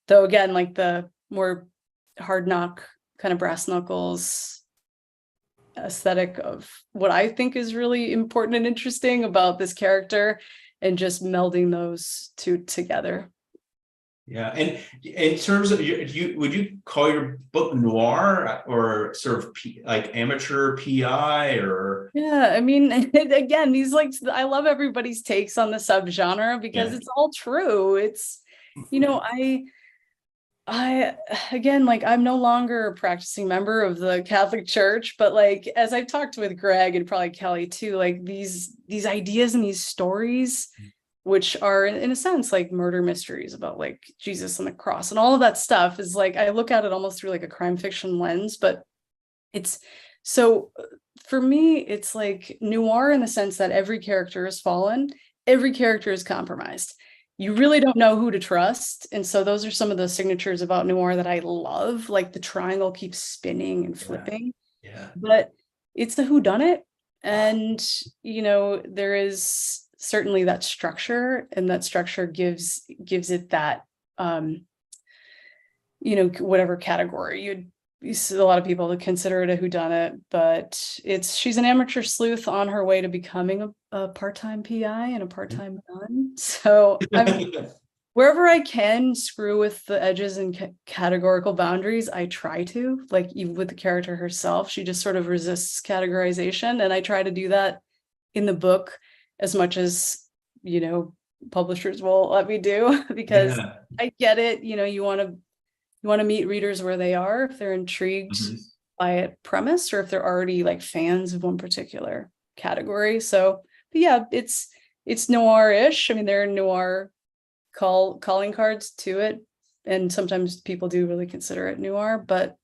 though, again, the more hard knock kind of brass knuckles aesthetic of what I think is really important and interesting about this character, and just melding those two together. Yeah. And in terms of would you call your book noir, or sort of amateur PI, or? Yeah, I mean, again, these I love everybody's takes on the subgenre, because it's all true. It's, I again, I'm no longer a practicing member of the Catholic Church, but as I've talked with Greg and probably Kelly too, these ideas and these stories, which are in a sense murder mysteries about Jesus on the cross and all of that stuff, is I look at it almost through a crime fiction lens. But it's so, for me, it's noir in the sense that every character is fallen, every character is compromised. You really don't know who to trust. And so those are some of the signatures about noir that I love. The triangle keeps spinning and flipping. Yeah. But it's the whodunit. And, there is certainly that structure, and that structure gives it that, whatever category you see. A lot of people consider it a whodunit, but she's an amateur sleuth on her way to becoming a part-time PI and a part-time nun. So wherever I can screw with the edges and categorical boundaries, I try to. Even with the character herself, she just sort of resists categorization, and I try to do that in the book as much as publishers will let me do, because I get it. You want to meet readers where they are, if they're intrigued by a premise, or if they're already fans of one particular category. So, but yeah, it's noir-ish. I mean, there are noir calling cards to it. And sometimes people do really consider it noir, but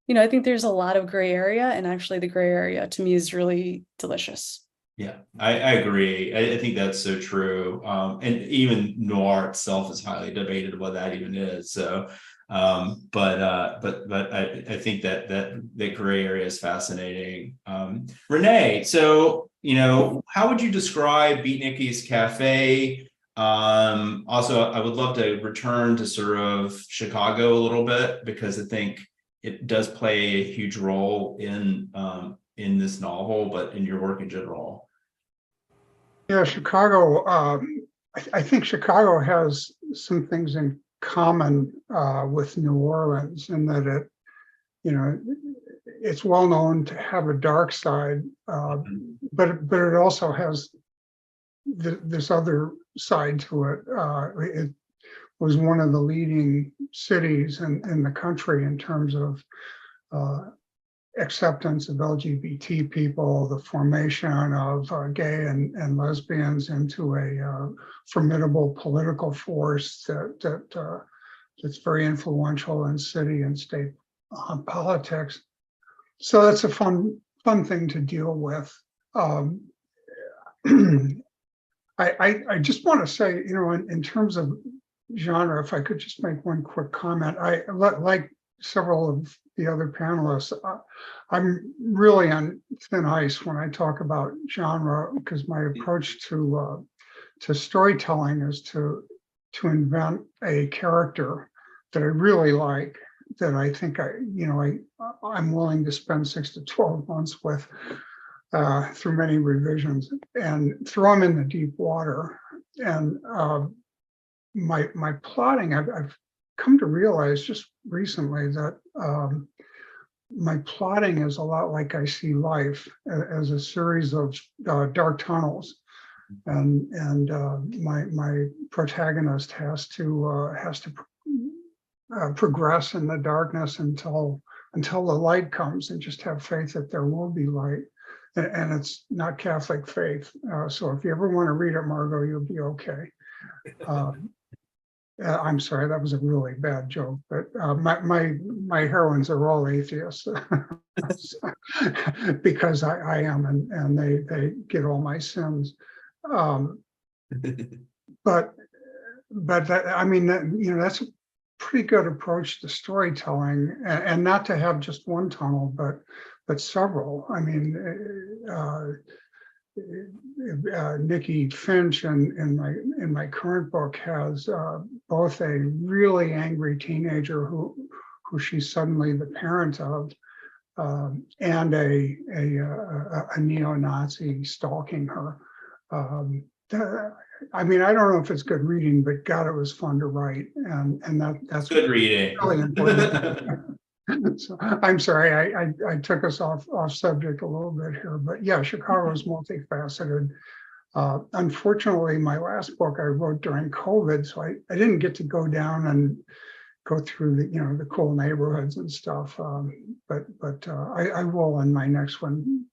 I think there's a lot of gray area, and actually the gray area to me is really delicious. Yeah, I agree. I think that's so true. And even noir itself is highly debated what that even is. So, but I think that gray area is fascinating. Renee, so how would you describe Beat Nicky's Cafe? Also, I would love to return to sort of Chicago a little bit, because I think it does play a huge role in this novel, but in your work in general. Yeah, Chicago. I think Chicago has some things in common with New Orleans, in that it's well known to have a dark side, but it also has this other side to it. It was one of the leading cities in the country in terms of acceptance of LGBT people, the formation of gay and lesbians into a formidable political force that's very influential in city and state politics. So that's a fun thing to deal with. I just want to say, in terms of genre, if I could just make one quick comment. Like several of the other panelists, I'm really on thin ice when I talk about genre, because my approach to storytelling is to invent a character that I really like, that I think I'm willing to spend 6 to 12 months with through many revisions, and throw them in the deep water. And my plotting, I've come to realize just recently that my plotting is a lot like I see life, as a series of dark tunnels, and my protagonist has to progress in the darkness until the light comes, and just have faith that there will be light. And it's not Catholic faith. So if you ever want to read it, Margot, you'll be okay. I'm sorry, that was a really bad joke, but my heroines are all atheists because I am, and they get all my sins. But that, that's a pretty good approach to storytelling, and not to have just one tunnel, but several. I mean, Nikki Finch in my current book has both a really angry teenager who she's suddenly the parent of, and a neo-Nazi stalking her. I don't know if it's good reading, but God, it was fun to write, and that's good reading. Really important. So I'm sorry, I took us off subject a little bit here, but yeah, Chicago is multifaceted. Unfortunately, my last book I wrote during COVID, so I didn't get to go down and go through the cool neighborhoods and stuff. But I will in my next one.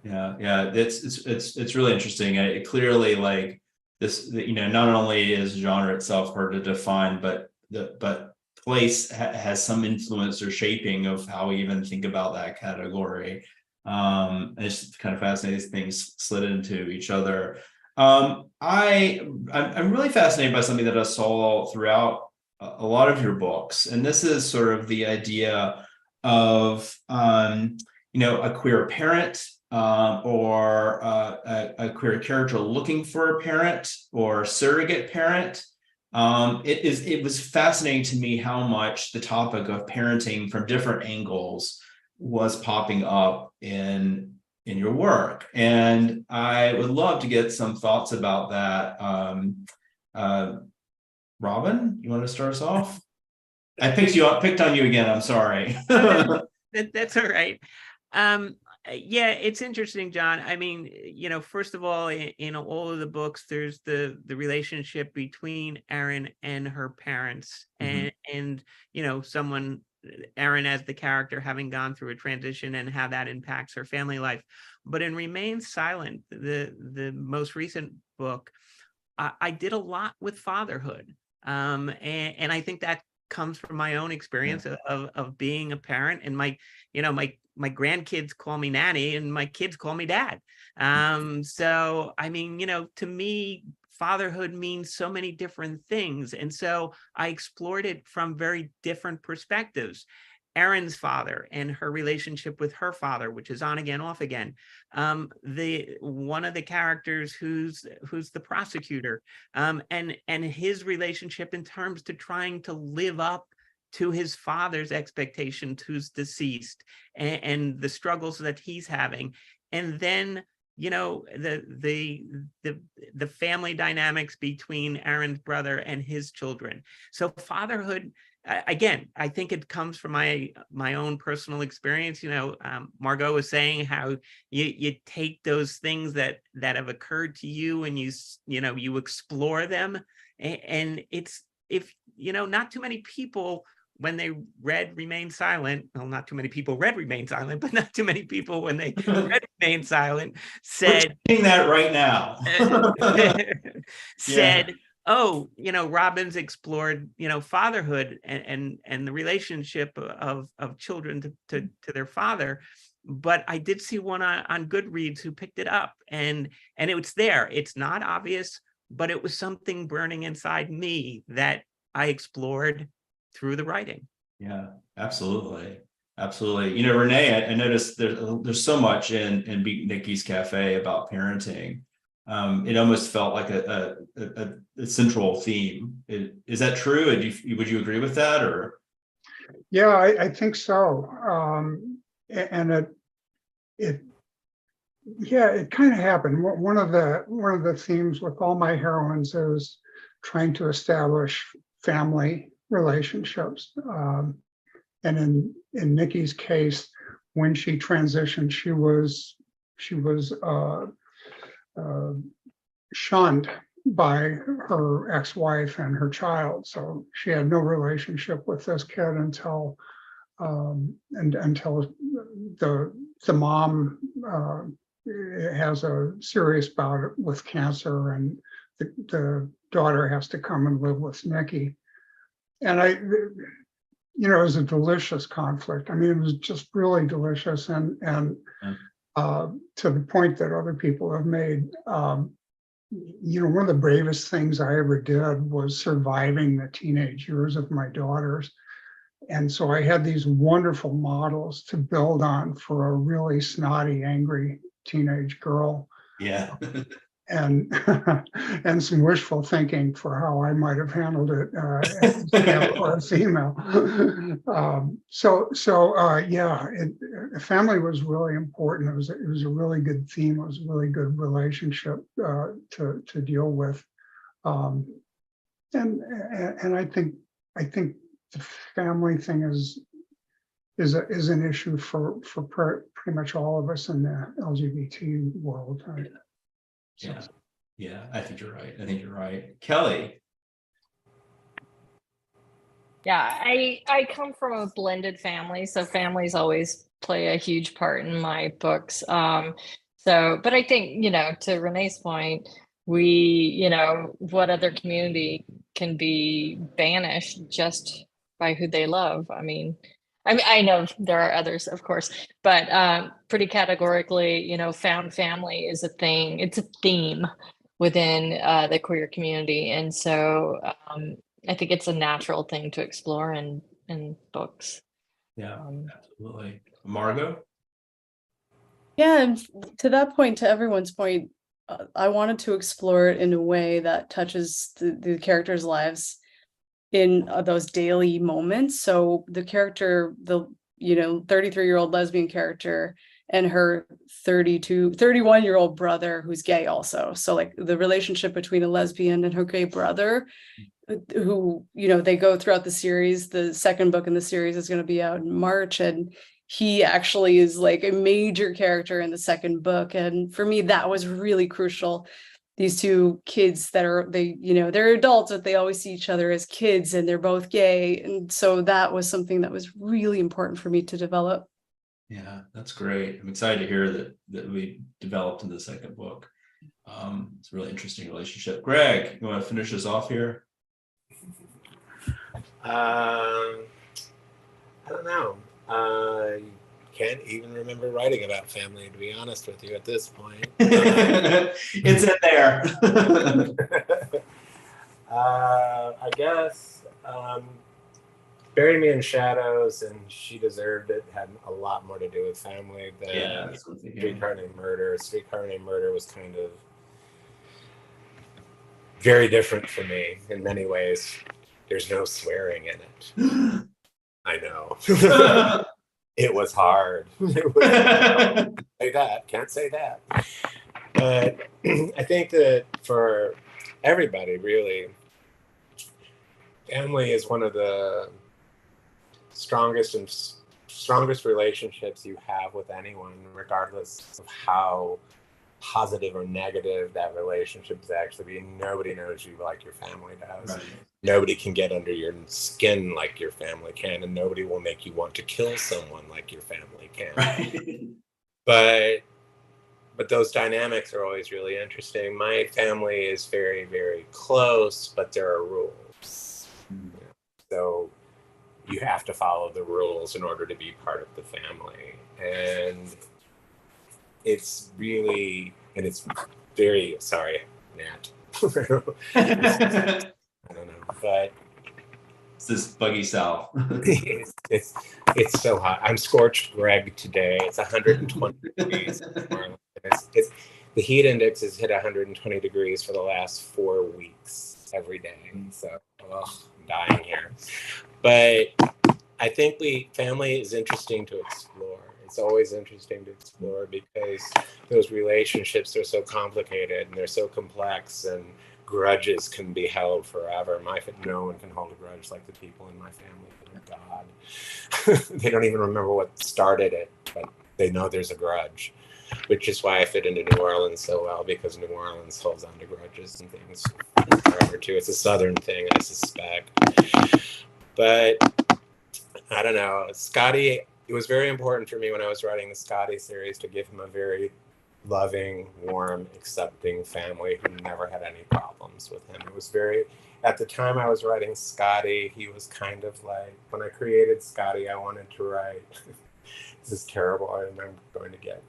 Yeah, it's really interesting. It clearly, like this, not only is genre itself hard to define, but place has some influence or shaping of how we even think about that category. It's kind of fascinating, things slid into each other. I'm really fascinated by something that I saw throughout a lot of your books, and this is sort of the idea of a queer parent, or a queer character looking for a parent or surrogate parent. It was fascinating to me how much the topic of parenting from different angles was popping up in your work, and I would love to get some thoughts about that. Robin, you want to start us off? I picked on you again. I'm sorry. That's all right. Yeah, it's interesting, John. I mean, first of all, in all of the books, there's the relationship between Erin and her parents, and someone, Erin as the character, having gone through a transition and how that impacts her family life. But in Remain Silent, the most recent book, I did a lot with fatherhood. And I think that comes from my own experience of being a parent, and my grandkids call me nanny and my kids call me dad. So I mean, to me, fatherhood means so many different things. And so I explored it from very different perspectives. Erin's father and her relationship with her father, which is on again, off again. One of the characters who's the prosecutor, and his relationship in terms to trying to live up to his father's expectations, who's deceased, and the struggles that he's having. And then the family dynamics between Erin's brother and his children. So fatherhood, again, I think it comes from my own personal experience. Margot was saying how you take those things that have occurred to you and you explore them, and it's, if not too many people, when they read Remain Silent, well, not too many people read Remain Silent, but not too many people, when they read Remain Silent, said, we're seeing that right now. said, oh, Robbins explored, fatherhood and the relationship of children to their father. But I did see one on Goodreads who picked it up, and it was there. It's not obvious, but it was something burning inside me that I explored through the writing. Yeah, absolutely. Absolutely. Renee, I noticed there's so much in Beat Nikki's Cafe about parenting. It almost felt like a central theme. Is that true? Would you agree with that, or? Yeah, I think so. And it kind of happened. One of the themes with all my heroines is trying to establish family relationships. And in Nikki's case, when she transitioned, she was shunned by her ex-wife and her child. So she had no relationship with this kid until the mom has a serious bout with cancer, and the daughter has to come and live with Nikki. And it was a delicious conflict. I mean, it was just really delicious, and to the point that other people have made. One of the bravest things I ever did was surviving the teenage years of my daughters. And so I had these wonderful models to build on for a really snotty, angry teenage girl. Yeah. And some wishful thinking for how I might have handled it as a female. Family was really important. It was a really good theme. It was a really good relationship to deal with, and I think the family thing is an issue for pretty much all of us in the LGBT world. Yeah, I think you're right. Kelly. Yeah, I come from a blended family, so families always play a huge part in my books. But I think, to Renee's point, what other community can be banished just by who they love? I mean, I know there are others, of course, but pretty categorically, found family is a thing. It's a theme within the queer community. And so I think it's a natural thing to explore in books. Yeah, absolutely. Margot? Yeah, and to that point, to everyone's point, I wanted to explore it in a way that touches the characters' lives in those daily moments. So the character, the 33-year-old lesbian character, and her 31-year-old brother who's gay also. So like the relationship between a lesbian and her gay brother, who, they go throughout the series. The second book in the series is going to be out in March, and he actually is like a major character in the second book. And for me, that was really crucial. These two kids that they're adults, but they always see each other as kids, and they're both gay. And so that was something that was really important for me to develop. Yeah, that's great. I'm excited to hear that we developed in the second book. It's a really interesting relationship. Greg, you want to finish us off here? I don't know. I can't even remember writing about family, to be honest with you, at this point. It's in there. I guess Bury Me in Shadows and She Deserved It had a lot more to do with family than Streetcar Named Murder. Streetcar Named Murder was kind of very different for me in many ways. There's no swearing in it. I know. It was hard. Can't say that. But I think that for everybody, really, family is one of the strongest relationships you have with anyone, regardless of how positive or negative that relationship is actually. Nobody knows you like your family does. Right. Nobody can get under your skin like your family can, and nobody will make you want to kill someone like your family can. Right. But those dynamics are always really interesting. My family is very, very close, but there are rules. So you have to follow the rules in order to be part of the family. And it's really, and it's very, sorry, Nat. I don't know, but it's this buggy south. it's so hot. I'm scorched Greg today. It's 120 degrees. The heat index has hit 120 degrees for the last 4 weeks every day. So I'm dying here. But I think family is interesting to explore. It's always interesting to explore because those relationships are so complicated and they're so complex, and grudges can be held forever. No one can hold a grudge like the people in my family. Oh God. They don't even remember what started it, but they know there's a grudge, which is why I fit into New Orleans so well, because New Orleans holds on to grudges and things forever too. It's a Southern thing, I suspect. But I don't know. Scotty, it was very important for me when I was writing the Scotty series to give him a very loving, warm, accepting family who never had any problems with him. It was very, at the time I was writing Scotty, he was kind of like, when I created Scotty, I wanted to write, this is terrible, and I'm going to get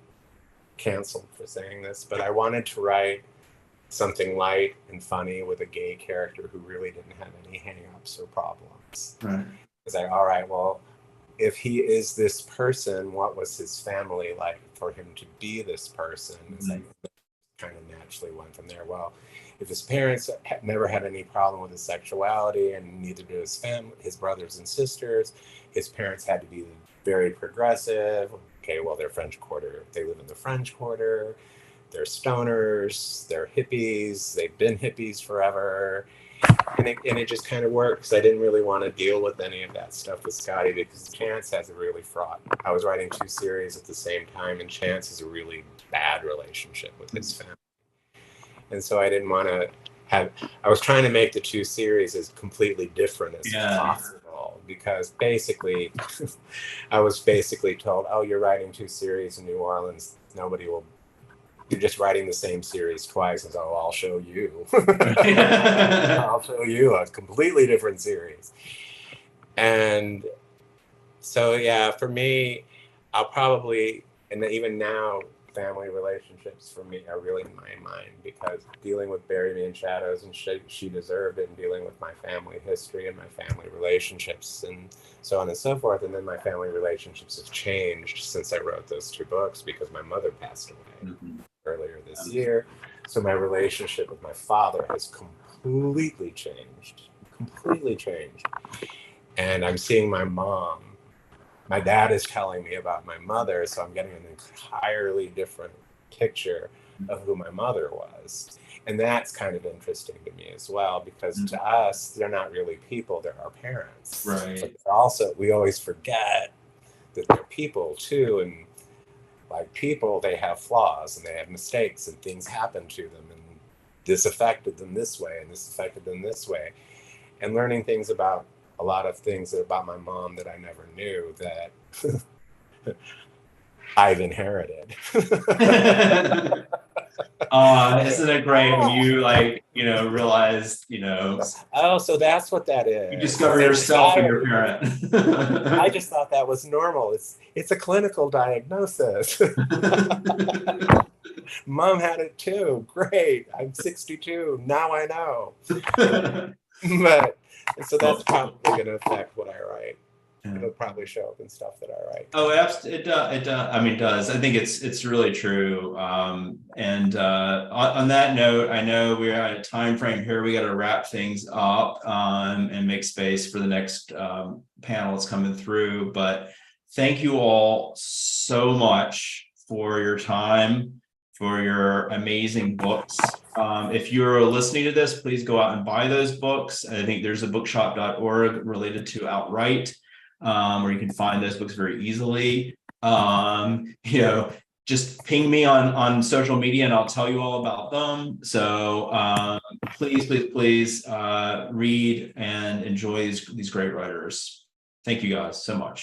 canceled for saying this, but I wanted to write something light and funny with a gay character who really didn't have any hang-ups or problems. Right. It's like, all right, well, if he is this person, what was his family like for him to be this person? It's like, kind of naturally went from there. Well, if his parents never had any problem with his sexuality, and neither did his family, his brothers and sisters, his parents had to be very progressive. Okay, well, they're French Quarter. They live in the French Quarter. They're stoners. They're hippies. They've been hippies forever. And it just kind of works. I didn't really want to deal with any of that stuff with Scotty because Chance has a really fraught. I was writing 2 series at the same time, and Chance has a really bad relationship with his family. And so I didn't want to I was trying to make the 2 series as completely different as possible, because basically I was basically told, oh, you're writing 2 series in New Orleans. You're just writing the same series twice. And so I'll show you. I'll show you a completely different series. And so, yeah, for me, I'll probably, and even now, family relationships for me are really in my mind, because dealing with Bury Me in Shadows and She Deserved It, and dealing with my family history and my family relationships and so on and so forth. And then my family relationships have changed since I wrote those 2 books, because my mother passed away earlier this year. So my relationship with my father has completely changed. And I'm seeing my mom. My dad is telling me about my mother, so I'm getting an entirely different picture of who my mother was. And that's kind of interesting to me as well, because to us, they're not really people, they're our parents. Right. But also, we always forget that they're people too, and like people, they have flaws and they have mistakes and things happen to them, and this affected them this way and this affected them this way. And learning things about a lot of things about my mom that I never knew that I've inherited. Isn't it great when you realize, Oh, so that's what that is. you discover yourself in your parent. I just thought that was normal. It's a clinical diagnosis. Mom had it too. Great. I'm 62. Now I know. But so that's probably going to affect what I write. It'll probably show up in stuff that I write. Oh, it does. I mean, it does. I think it's really true. And on that note, I know we're at a time frame here. We got to wrap things up and make space for the next panel that's coming through. But thank you all so much for your time, for your amazing books. If you're listening to this, please go out and buy those books. I think there's a bookshop.org related to Outright, where you can find those books very easily. Just ping me on social media and I'll tell you all about them. So please read and enjoy these great writers. Thank you guys so much.